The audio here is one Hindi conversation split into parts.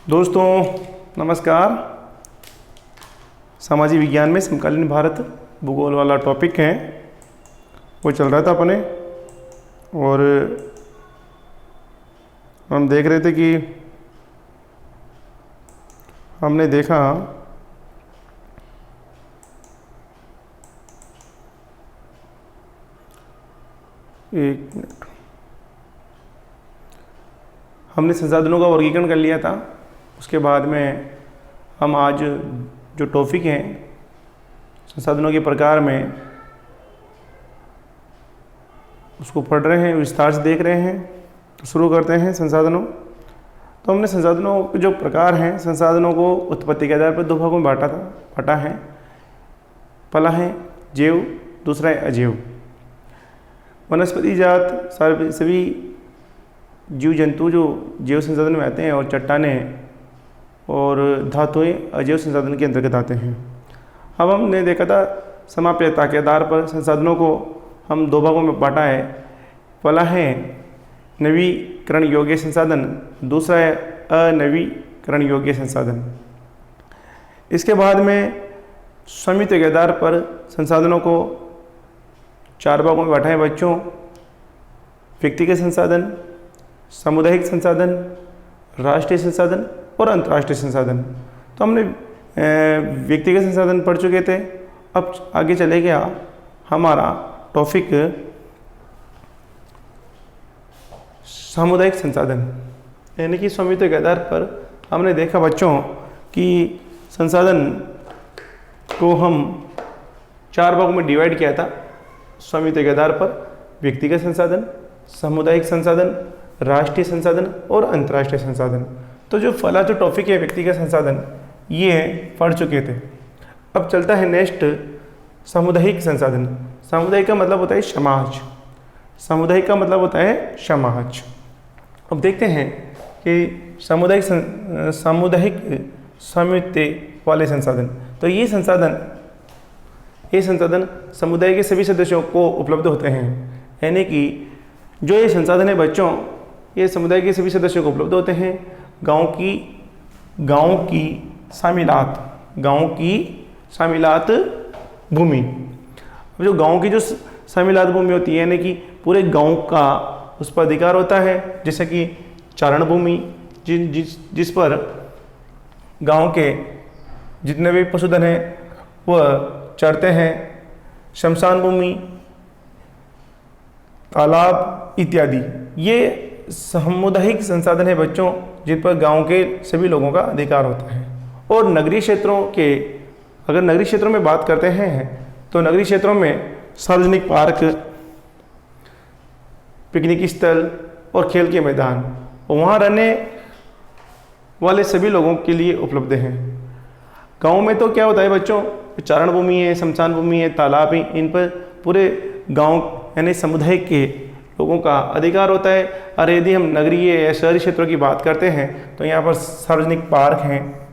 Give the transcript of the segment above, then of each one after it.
दोस्तों नमस्कार। सामाजिक विज्ञान में समकालीन भारत भूगोल वाला टॉपिक है वो चल रहा था अपने, और हम देख रहे थे कि हमने देखा एक मिनट, हमने संसाधनों का वर्गीकरण कर लिया था। उसके बाद में हम आज जो टॉपिक हैं संसाधनों के प्रकार में उसको पढ़ रहे हैं, विस्तार से देख रहे हैं। तो शुरू करते हैं संसाधनों। तो हमने संसाधनों के जो प्रकार हैं, संसाधनों को उत्पत्ति के आधार पर दो भागों में बांटा है। पहला है जैव, दूसरा है अजैव। वनस्पति जात सभी जीव जंतु जो जैव संसाधन में आते हैं, और चट्टानें और धातुएं अजैव संसाधन के अंतर्गत आते हैं। अब हमने देखा था समाप्यता के आधार पर संसाधनों को हम दो भागों में बांटा है। पहला है नवीकरण योग्य संसाधन, दूसरा है अनवीकरण योग्य संसाधन। इसके बाद में स्वामित्व के आधार पर संसाधनों को चार भागों में बांटा है बच्चों। व्यक्तिगत संसाधन, सामुदायिक संसाधन, राष्ट्रीय संसाधन और अंतर्राष्ट्रीय संसाधन। तो हमने व्यक्तिगत संसाधन पढ़ चुके थे। अब आगे चले गया हमारा टॉपिक सामुदायिक संसाधन, यानी कि स्वामित्व के आधार पर हमने देखा बच्चों कि संसाधन को हम चार भागों में डिवाइड किया था स्वामित्व के आधार पर: व्यक्तिगत संसाधन, सामुदायिक संसाधन, राष्ट्रीय संसाधन और अंतर्राष्ट्रीय संसाधन। तो जो पहला जो टॉपिक है व्यक्तिगत संसाधन, ये पढ़ चुके थे। अब चलता है नेक्स्ट सामुदायिक संसाधन। सामुदायिक का मतलब होता है समाज। सामुदायिक का मतलब होता है समाज। अब देखते हैं कि सामुदायिक स्वामित्व वाले संसाधन। तो ये संसाधन समुदाय के सभी सदस्यों को उपलब्ध होते हैं, यानी कि जो ये संसाधन है बच्चों, ये समुदाय के सभी सदस्यों को उपलब्ध होते हैं। गांव की शामिलात भूमि। अब जो गांव की जो शामिलात भूमि होती है, यानी कि पूरे गांव का उस पर अधिकार होता है, जैसे कि चारण भूमि जिस पर गांव के जितने भी पशुधन हैं वह चरते हैं, शमशान भूमि, तालाब इत्यादि। ये सामुदायिक संसाधन है बच्चों, जिन पर गांव के सभी लोगों का अधिकार होता है। और नगरीय क्षेत्रों के, अगर नगरीय क्षेत्रों में बात करते हैं तो नगरीय क्षेत्रों में सार्वजनिक पार्क, पिकनिक स्थल और खेल के मैदान वहाँ रहने वाले सभी लोगों के लिए उपलब्ध हैं। गाँव में तो क्या होता है बच्चों, चारण भूमि है, शमशान भूमि है, तालाब है, इन पर पूरे गांव यानी समुदाय के लोगों का अधिकार होता है। और यदि हम नगरीय या शहरी क्षेत्रों की बात करते हैं तो यहाँ पर सार्वजनिक पार्क हैं,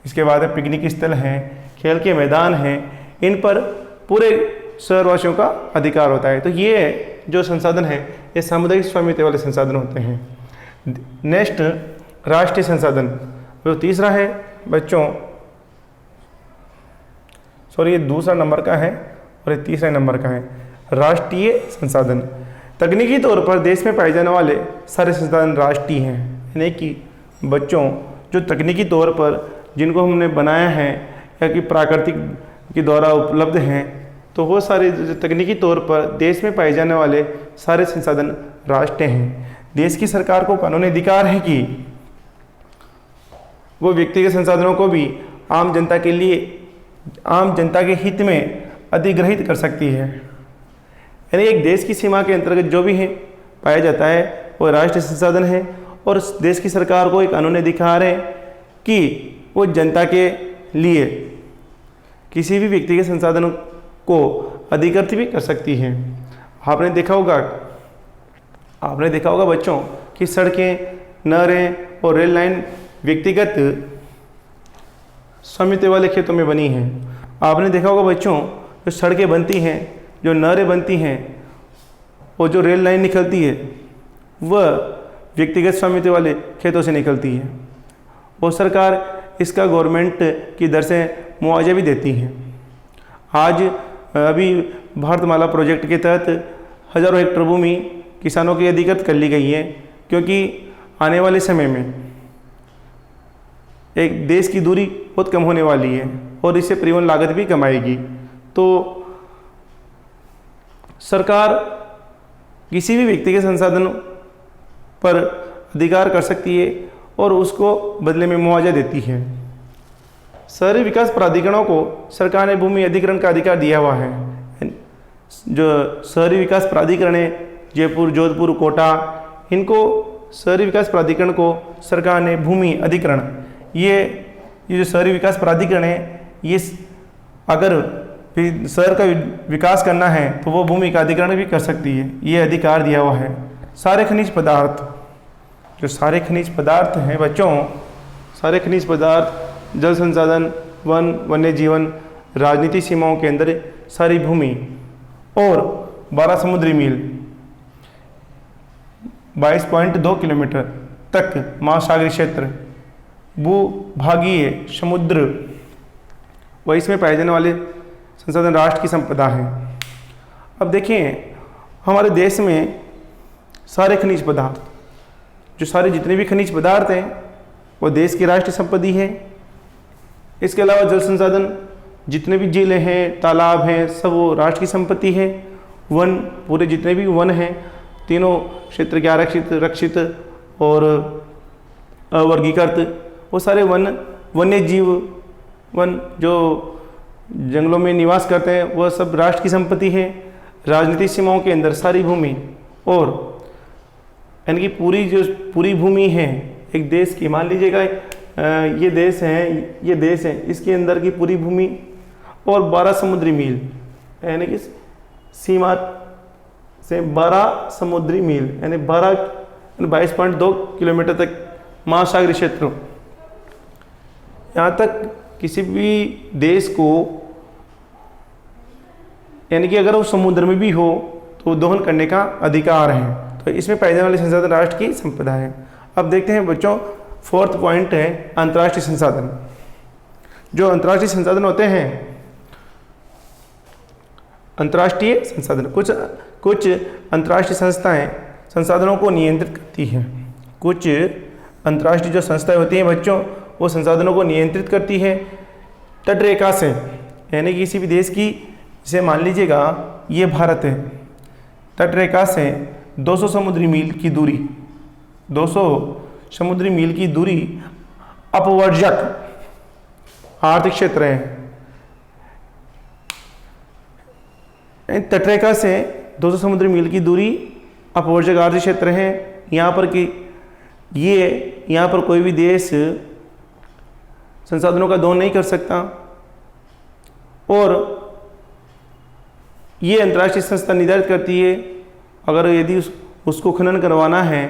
इसके बाद पिकनिक स्थल हैं, खेल के मैदान हैं, इन पर पूरे शहरवासियों का अधिकार होता है। तो ये जो संसाधन है ये सामुदायिक स्वामित्व वाले संसाधन होते हैं। नेक्स्ट राष्ट्रीय संसाधन, जो तीसरा है बच्चों, सॉरी ये दूसरा नंबर का है और ये तीसरे नंबर का है, राष्ट्रीय संसाधन। तकनीकी तौर पर देश में पाए जाने वाले सारे संसाधन राष्ट्रीय हैं, यानी कि बच्चों जो तकनीकी तौर पर जिनको हमने बनाया है या कि प्राकृतिक के द्वारा उपलब्ध हैं, तो वो सारे तकनीकी तौर पर देश में पाए जाने वाले सारे संसाधन राष्ट्रीय हैं। देश की सरकार को कानूनी अधिकार है कि वो व्यक्तिगत संसाधनों को भी आम जनता के हित में अधिग्रहित कर सकती है। यानी एक देश की सीमा के अंतर्गत जो भी है पाया जाता है वो राष्ट्रीय संसाधन है, और देश की सरकार को एक कानूनी अधिकार है कि वो जनता के लिए किसी भी व्यक्तिगत संसाधनों को अधिकृत भी कर सकती है। आपने देखा होगा बच्चों कि सड़कें, नहरें और रेल लाइन व्यक्तिगत स्वामित्व वाले खेतों में बनी हैं। आपने देखा होगा बच्चों, जो सड़कें बनती हैं, जो नहरें बनती हैं और जो रेल लाइन निकलती है वह व्यक्तिगत स्वामित्व वाले खेतों से निकलती है। और सरकार इसका गवर्नमेंट की दर से मुआवजा भी देती है। आज अभी भारतमाला प्रोजेक्ट के तहत हज़ारों हेक्टेयर भूमि किसानों की अधिकृत कर ली गई है, क्योंकि आने वाले समय में एक देश की दूरी बहुत कम होने वाली है और इससे परिवहन लागत भी कम आएगी। तो सरकार किसी भी व्यक्ति के संसाधन पर अधिकार कर सकती है और उसको बदले में मुआवजा देती है। शहरी विकास प्राधिकरणों को सरकार ने भूमि अधिग्रहण का अधिकार दिया हुआ है। जो शहरी विकास प्राधिकरण है, जयपुर, जोधपुर, कोटा, इनको शहरी विकास प्राधिकरण को सरकार ने भूमि अधिग्रहण, ये जो शहरी विकास प्राधिकरण है, ये अगर शहर का विकास करना है तो वो भूमि का अधिग्रहण भी कर सकती है, ये अधिकार दिया हुआ है। सारे खनिज पदार्थ, जो सारे खनिज पदार्थ हैं बच्चों, सारे खनिज पदार्थ, जल संसाधन, वन, वन्य जीवन, राजनीति सीमाओं के अंदर सारी भूमि और 12 समुद्री मील 22.2 किलोमीटर तक महासागरीय क्षेत्र, भूभागीय समुद्र व इसमें पाए जाने वाले संसाधन राष्ट्र की संपदा है। अब देखिए, हमारे देश में सारे खनिज पदार्थ, जो सारे जितने भी खनिज पदार्थ हैं वो देश की राष्ट्रीय संपत्ति है। इसके अलावा जल संसाधन, जितने भी झीलें हैं, तालाब हैं, सब वो राष्ट्र की संपत्ति है। वन, पूरे जितने भी वन हैं, तीनों क्षेत्र के आरक्षित, रक्षित और अवर्गीकृत, वो सारे वन, वन्य जीव, वन जो जंगलों में निवास करते हैं, वह सब राष्ट्र की संपत्ति है। राजनीतिक सीमाओं के अंदर सारी भूमि और यानी कि पूरी भूमि है एक देश की, मान लीजिएगा ये देश है, इसके अंदर की पूरी भूमि और 12 समुद्री मील, यानी कि सीमा से 12 समुद्री मील यानी 22.2 किलोमीटर तक महासागरीय क्षेत्र। यहाँ तक किसी भी देश को, यानी कि अगर वो समुद्र में भी हो तो दोहन करने का अधिकार है। तो इसमें पाए जाने वाले संसाधन राष्ट्र की संपदा है। अब देखते हैं बच्चों, 4th पॉइंट है अंतर्राष्ट्रीय संसाधन। जो अंतर्राष्ट्रीय संसाधन होते हैं, अंतर्राष्ट्रीय संसाधन, कुछ अंतर्राष्ट्रीय संस्थाएं संसाधनों को नियंत्रित करती हैं। कुछ अंतर्राष्ट्रीय जो संस्थाएं होती हैं बच्चों, वो संसाधनों को नियंत्रित करती है तटरेखा से, यानी किसी भी देश की, जैसे मान लीजिएगा ये भारत है, तटरेखा से 200 समुद्री मील की दूरी, 200 समुद्री मील की दूरी अपवर्जक आर्थिक क्षेत्र है। तटरेखा से 200 समुद्री मील की दूरी अपवर्जक आर्थिक क्षेत्र है। यहाँ पर कोई भी देश संसाधनों का दोहन नहीं कर सकता और ये अंतर्राष्ट्रीय संस्था निर्धारित करती है अगर यदि उसको खनन करवाना है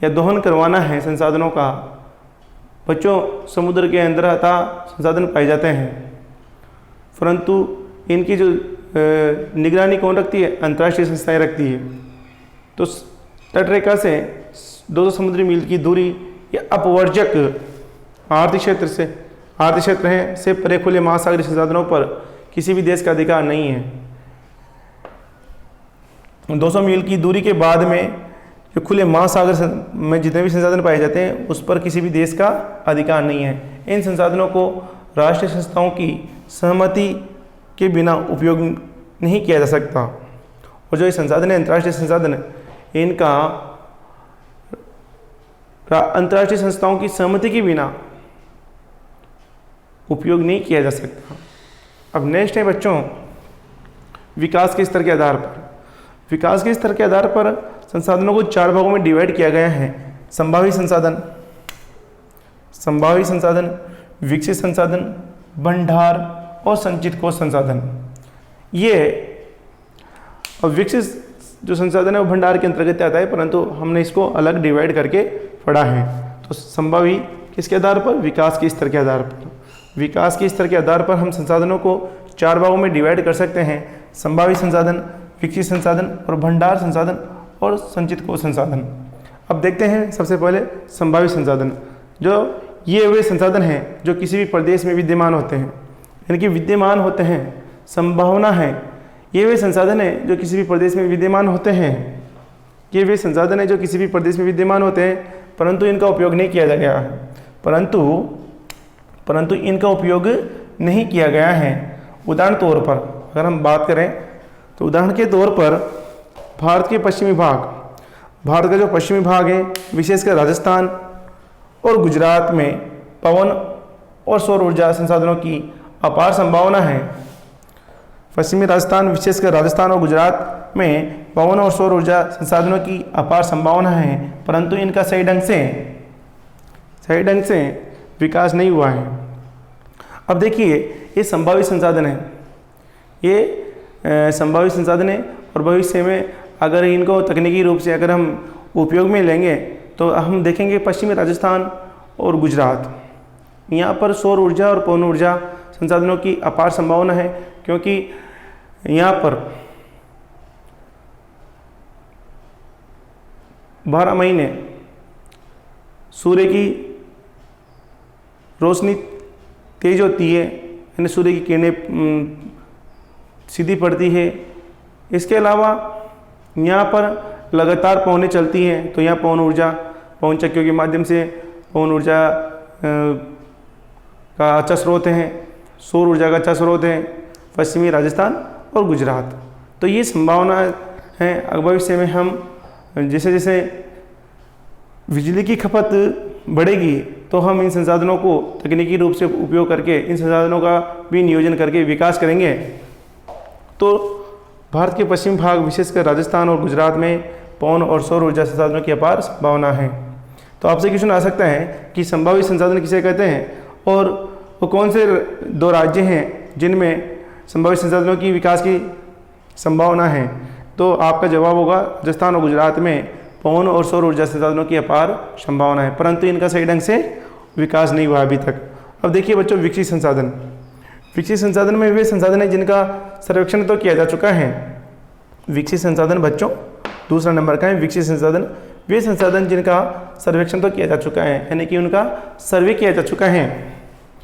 या दोहन करवाना है संसाधनों का। बच्चों, समुद्र के अंदर संसाधन पाए जाते हैं, परंतु इनकी जो निगरानी कौन रखती है? अंतर्राष्ट्रीय संस्थाएं रखती है। तो तटरेखा से 200 समुद्री मील की दूरी या अपवर्जक आर्थिक क्षेत्र है से परे खुले महासागरीय संसाधनों पर किसी भी देश का अधिकार नहीं है। 200 मील की दूरी के बाद में जो खुले महासागर में जितने भी संसाधन पाए जाते हैं उस पर किसी भी देश का अधिकार नहीं है। इन संसाधनों को राष्ट्रीय संस्थाओं की सहमति के बिना उपयोग नहीं किया जा सकता। और जो ये संसाधन है, अंतर्राष्ट्रीय संसाधन, इनका अंतर्राष्ट्रीय संस्थाओं की सहमति के बिना उपयोग नहीं किया जा सकता। अब नेक्स्ट है बच्चों, विकास के स्तर के आधार पर। विकास के स्तर के आधार पर संसाधनों को 4 भागों में डिवाइड किया गया है। संभावी संसाधन, विकसित संसाधन, भंडार और संचित कोष संसाधन। ये विकसित जो संसाधन है वो भंडार के अंतर्गत आता है, परंतु हमने इसको अलग डिवाइड करके पढ़ा है। तो संभावी किसके आधार पर? विकास के स्तर के आधार पर। विकास के स्तर के आधार पर हम संसाधनों को 4 भागों में डिवाइड कर सकते हैं। संभावी संसाधन, विकसित संसाधन और भंडार संसाधन और संचित कोष संसाधन। अब देखते हैं सबसे पहले संभावी संसाधन। जो ये वे संसाधन हैं जो किसी भी प्रदेश में विद्यमान होते हैं, यानी कि विद्यमान होते हैं, संभावना है। ये वे संसाधन हैं जो किसी भी प्रदेश में विद्यमान होते हैं, ये वे संसाधन हैं जो किसी भी प्रदेश में विद्यमान होते हैं, परंतु इनका उपयोग नहीं किया गया है, परंतु इनका उपयोग नहीं किया गया है। उदाहरण तौर पर अगर हम बात करें तो उदाहरण के तौर पर भारत के पश्चिमी भाग, भारत का जो पश्चिमी भाग है, विशेषकर राजस्थान और गुजरात में पवन और सौर ऊर्जा संसाधनों की अपार संभावना है। पश्चिमी राजस्थान, विशेषकर राजस्थान और गुजरात में पवन और सौर ऊर्जा संसाधनों की अपार संभावना है, परंतु इनका सही ढंग से विकास नहीं हुआ है। अब देखिए, ये संभावित संसाधन है, ये संभावित संसाधन है, और भविष्य में अगर इनको तकनीकी रूप से अगर हम उपयोग में लेंगे तो हम देखेंगे पश्चिमी राजस्थान और गुजरात, यहाँ पर सौर ऊर्जा और पवन ऊर्जा संसाधनों की अपार संभावना है, क्योंकि यहाँ पर 12 महीने सूर्य की रोशनी तेज होती है, यानी सूर्य की किरणें सीधी पड़ती है। इसके अलावा यहाँ पर लगातार पवनें चलती हैं, तो यहाँ पवन ऊर्जा, पवन चक्कियों के माध्यम से पवन ऊर्जा का अच्छा स्रोत है, सौर ऊर्जा का अच्छा स्रोत है पश्चिमी राजस्थान और गुजरात। तो ये संभावना है। अगर भविष्य में हम जैसे जैसे बिजली की खपत बढ़ेगी तो हम इन संसाधनों को तकनीकी रूप से उपयोग करके इन संसाधनों का भी नियोजन करके विकास करेंगे। तो भारत के पश्चिमी भाग, विशेषकर राजस्थान और गुजरात में पवन और सौर ऊर्जा संसाधनों की अपार संभावना है। तो आपसे क्वेश्चन आ सकता है कि संभावित संसाधन किसे कहते हैं और वो कौन से 2 राज्य हैं जिनमें संभावित संसाधनों की विकास की संभावना है। तो आपका जवाब होगा राजस्थान और गुजरात में पवन और सौर ऊर्जा संसाधनों की अपार संभावना है, परंतु इनका सही ढंग से विकास नहीं हुआ अभी तक। अब देखिए बच्चों, विकसित संसाधन। विकसित संसाधन में वे संसाधन है जिनका सर्वेक्षण तो किया जा चुका है। विकसित संसाधन बच्चों दूसरा नंबर का है। विकसित संसाधन वे संसाधन जिनका सर्वेक्षण तो किया जा चुका है, यानी कि उनका सर्वे किया जा चुका है।